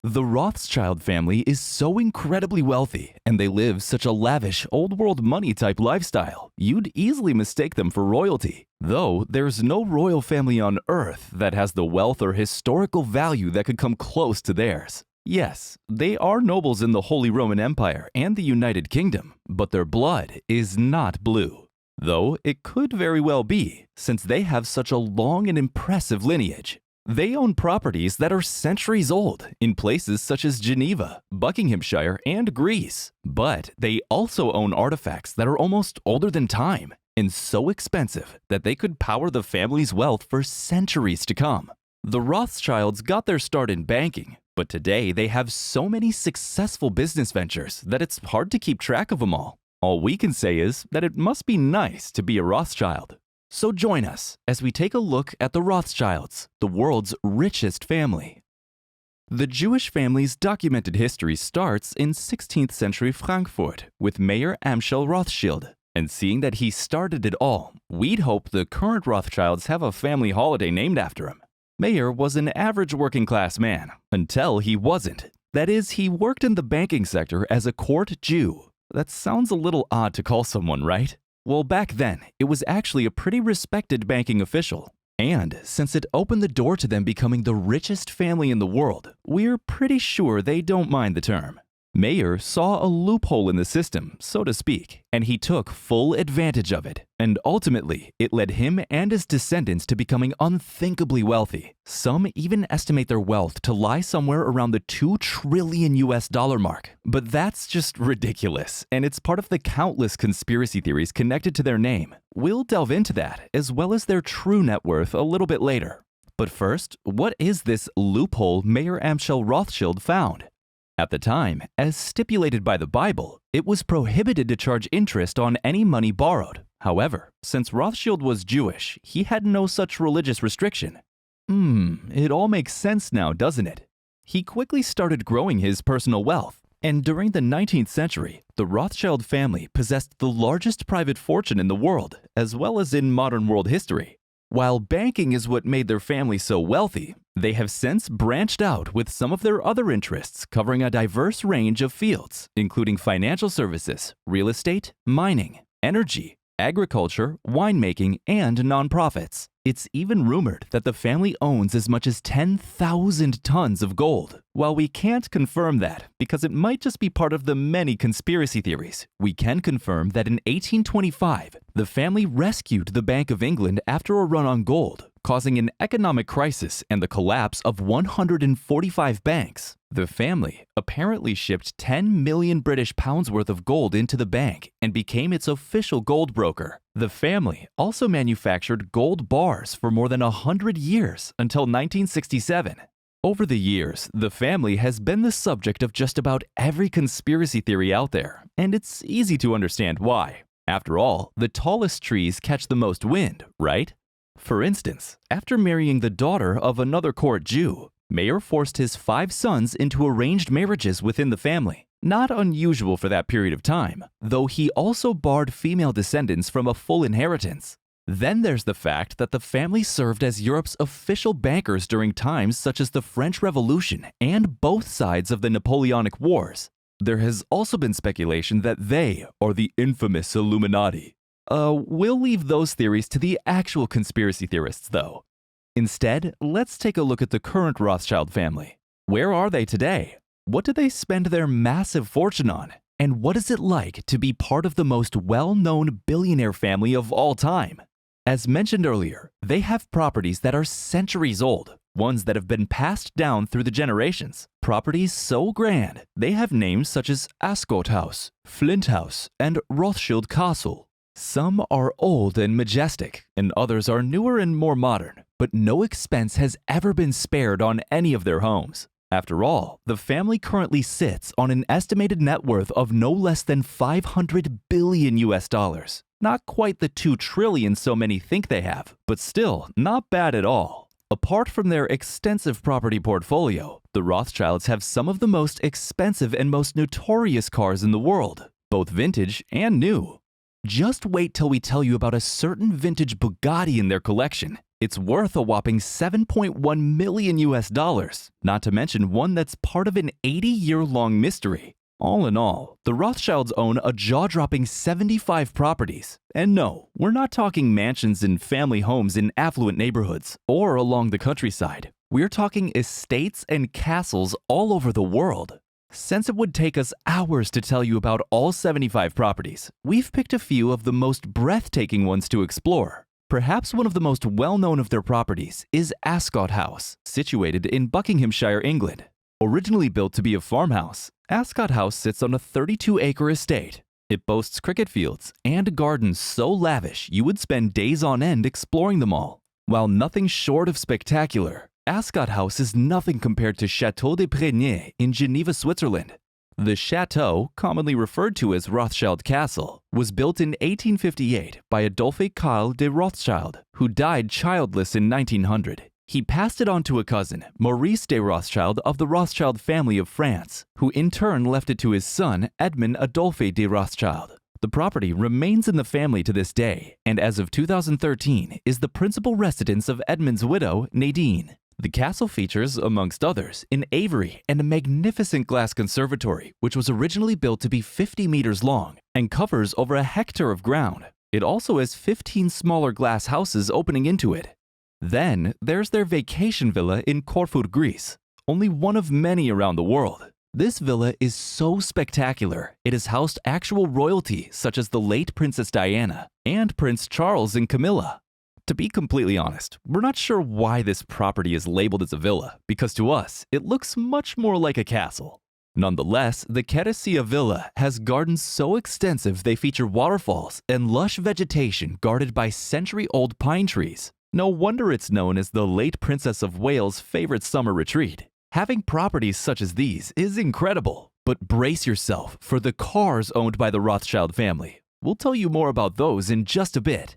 The Rothschild family is so incredibly wealthy, and they live such a lavish, old-world money-type lifestyle, you'd easily mistake them for royalty. Though, there's no royal family on Earth that has the wealth or historical value that could come close to theirs. Yes, they are nobles in the Holy Roman Empire and the United Kingdom, but their blood is not blue. Though it could very well be, since they have such a long and impressive lineage. They own properties that are centuries old in places such as Geneva, Buckinghamshire, and Greece. But they also own artifacts that are almost older than time and so expensive that they could power the family's wealth for centuries to come. The Rothschilds got their start in banking, but today they have so many successful business ventures that it's hard to keep track of them all. All we can say is that it must be nice to be a Rothschild. So join us as we take a look at the Rothschilds, the world's richest family. The Jewish family's documented history starts in 16th century Frankfurt with Mayor Amschel Rothschild. And seeing that he started it all, we'd hope the current Rothschilds have a family holiday named after him. Mayer was an average working class man until he wasn't. That is, he worked in the banking sector as a court Jew. That sounds a little odd to call someone, right? Well, back then, it was actually a pretty respected banking official. And since it opened the door to them becoming the richest family in the world, we're pretty sure they don't mind the term. Mayer saw a loophole in the system, so to speak, and he took full advantage of it. And ultimately, it led him and his descendants to becoming unthinkably wealthy. Some even estimate their wealth to lie somewhere around the $2 trillion mark. But that's just ridiculous, and it's part of the countless conspiracy theories connected to their name. We'll delve into that, as well as their true net worth a little bit later. But first, what is this loophole Mayer Amschel Rothschild found? At the time, as stipulated by the Bible, it was prohibited to charge interest on any money borrowed. However, since Rothschild was Jewish, he had no such religious restriction. It all makes sense now, doesn't it? He quickly started growing his personal wealth, and during the 19th century, the Rothschild family possessed the largest private fortune in the world, as well as in modern world history. While banking is what made their family so wealthy, they have since branched out with some of their other interests covering a diverse range of fields, including financial services, real estate, mining, energy, agriculture, winemaking, and nonprofits. It's even rumored that the family owns as much as 10,000 tons of gold. While we can't confirm that, because it might just be part of the many conspiracy theories, we can confirm that in 1825, the family rescued the Bank of England after a run on gold, causing an economic crisis and the collapse of 145 banks. The family apparently shipped 10 million British pounds worth of gold into the bank and became its official gold broker. The family also manufactured gold bars for more than 100 years until 1967. Over the years, the family has been the subject of just about every conspiracy theory out there, and it's easy to understand why. After all, the tallest trees catch the most wind, right? For instance, after marrying the daughter of another court Jew, Mayer forced his 5 sons into arranged marriages within the family. Not unusual for that period of time, though he also barred female descendants from a full inheritance. Then there's the fact that the family served as Europe's official bankers during times such as the French Revolution and both sides of the Napoleonic Wars. There has also been speculation that they are the infamous Illuminati. We'll leave those theories to the actual conspiracy theorists, though. Instead, let's take a look at the current Rothschild family. Where are they today? What do they spend their massive fortune on? And what is it like to be part of the most well-known billionaire family of all time? As mentioned earlier, they have properties that are centuries old, ones that have been passed down through the generations. Properties so grand, they have names such as Ascot House, Flint House, and Rothschild Castle. Some are old and majestic, and others are newer and more modern, but no expense has ever been spared on any of their homes. After all, the family currently sits on an estimated net worth of no less than $500 billion. Not quite the $2 trillion so many think they have, but still not bad at all. Apart from their extensive property portfolio, the Rothschilds have some of the most expensive and most notorious cars in the world, both vintage and new. Just wait till we tell you about a certain vintage Bugatti in their collection. It's worth a whopping 7.1 million US dollars, not to mention one that's part of an 80-year-long mystery. All in all, the Rothschilds own a jaw-dropping 75 properties. And no, we're not talking mansions and family homes in affluent neighborhoods or along the countryside. We're talking estates and castles all over the world. Since it would take us hours to tell you about all 75 properties, we've picked a few of the most breathtaking ones to explore. Perhaps one of the most well-known of their properties is Ascot House, situated in Buckinghamshire, England. Originally built to be a farmhouse, Ascot House sits on a 32-acre estate. It boasts cricket fields and gardens so lavish you would spend days on end exploring them all. While nothing short of spectacular, Ascot House is nothing compared to Château de Prégnier in Geneva, Switzerland. The chateau, commonly referred to as Rothschild Castle, was built in 1858 by Adolphe Karl de Rothschild, who died childless in 1900. He passed it on to a cousin, Maurice de Rothschild of the Rothschild family of France, who in turn left it to his son, Edmond Adolphe de Rothschild. The property remains in the family to this day, and as of 2013 is the principal residence of Edmond's widow, Nadine. The castle features, amongst others, an aviary and a magnificent glass conservatory, which was originally built to be 50 meters long and covers over a hectare of ground. It also has 15 smaller glass houses opening into it. Then, there's their vacation villa in Corfu, Greece, only one of many around the world. This villa is so spectacular, it has housed actual royalty such as the late Princess Diana and Prince Charles and Camilla. To be completely honest, we're not sure why this property is labeled as a villa, because to us, it looks much more like a castle. Nonetheless, the Cheresia Villa has gardens so extensive they feature waterfalls and lush vegetation guarded by century-old pine trees. No wonder it's known as the late Princess of Wales' favorite summer retreat. Having properties such as these is incredible, but brace yourself for the cars owned by the Rothschild family. We'll tell you more about those in just a bit.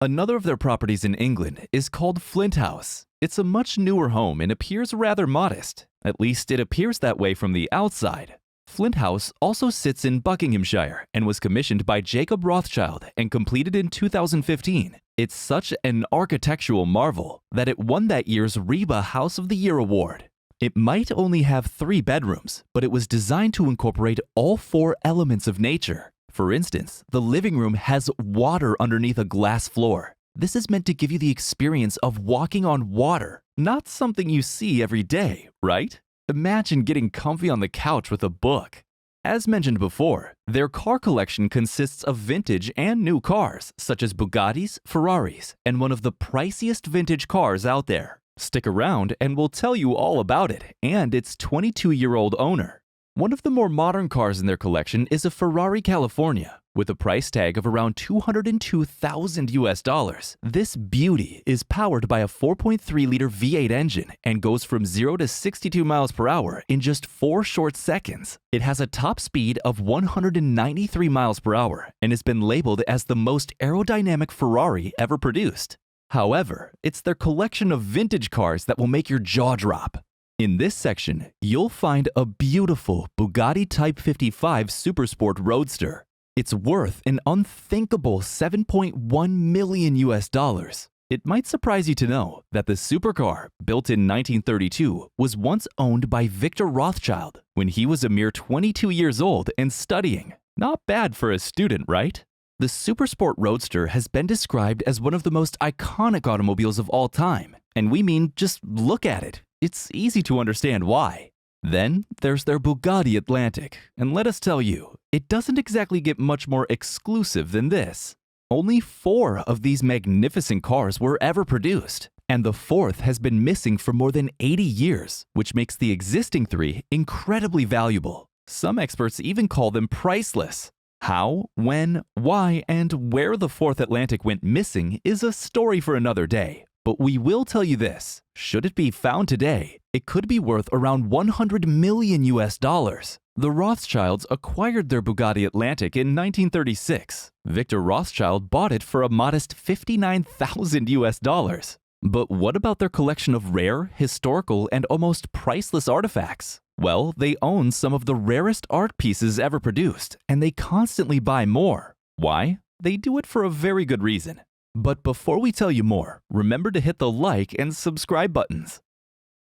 Another of their properties in England is called Flint House. It's a much newer home and appears rather modest. At least it appears that way from the outside. Flint House also sits in Buckinghamshire and was commissioned by Jacob Rothschild and completed in 2015. It's such an architectural marvel that it won that year's REBA House of the Year award. It might only have 3 bedrooms, but it was designed to incorporate all 4 elements of nature. For instance, the living room has water underneath a glass floor. This is meant to give you the experience of walking on water, not something you see every day, right? Imagine getting comfy on the couch with a book. As mentioned before, their car collection consists of vintage and new cars, such as Bugattis, Ferraris, and one of the priciest vintage cars out there. Stick around and we'll tell you all about it and its 22-year-old owner. One of the more modern cars in their collection is a Ferrari California, with a price tag of around $202,000 US. This beauty is powered by a 4.3-liter V8 engine and goes from 0 to 62 miles per hour in just 4 short seconds. It has a top speed of 193 miles per hour and has been labeled as the most aerodynamic Ferrari ever produced. However, it's their collection of vintage cars that will make your jaw drop. In this section, you'll find a beautiful Bugatti Type 55 Supersport Roadster. It's worth an unthinkable 7.1 million US dollars. It might surprise you to know that the supercar, built in 1932, was once owned by Victor Rothschild when he was a mere 22 years old and studying. Not bad for a student, right? The Supersport Roadster has been described as one of the most iconic automobiles of all time, and we mean just look at it. It's easy to understand why. Then there's their Bugatti Atlantic, and let us tell you, it doesn't exactly get much more exclusive than this. Only 4 of these magnificent cars were ever produced, and the 4th has been missing for more than 80 years, which makes the existing 3 incredibly valuable. Some experts even call them priceless. How, when, why, and where the 4th Atlantic went missing is a story for another day. But we will tell you this, should it be found today, it could be worth around 100 million US dollars. The Rothschilds acquired their Bugatti Atlantic in 1936. Victor Rothschild bought it for a modest 59,000 US dollars. But what about their collection of rare, historical, and almost priceless artifacts? Well, they own some of the rarest art pieces ever produced, and they constantly buy more. Why? They do it for a very good reason. But before we tell you more, remember to hit the like and subscribe buttons.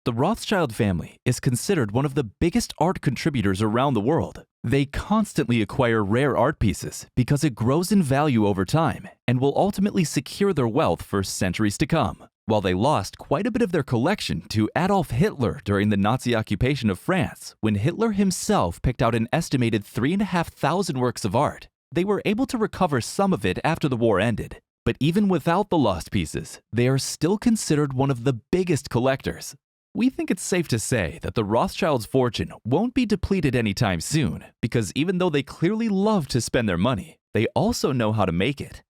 The Rothschild family is considered one of the biggest art contributors around the world. They constantly acquire rare art pieces because it grows in value over time and will ultimately secure their wealth for centuries to come. While they lost quite a bit of their collection to Adolf Hitler during the Nazi occupation of France, when Hitler himself picked out an estimated 3,500 works of art, they were able to recover some of it after the war ended. But even without the lost pieces, they are still considered one of the biggest collectors. We think it's safe to say that the Rothschilds' fortune won't be depleted anytime soon, because even though they clearly love to spend their money, they also know how to make it.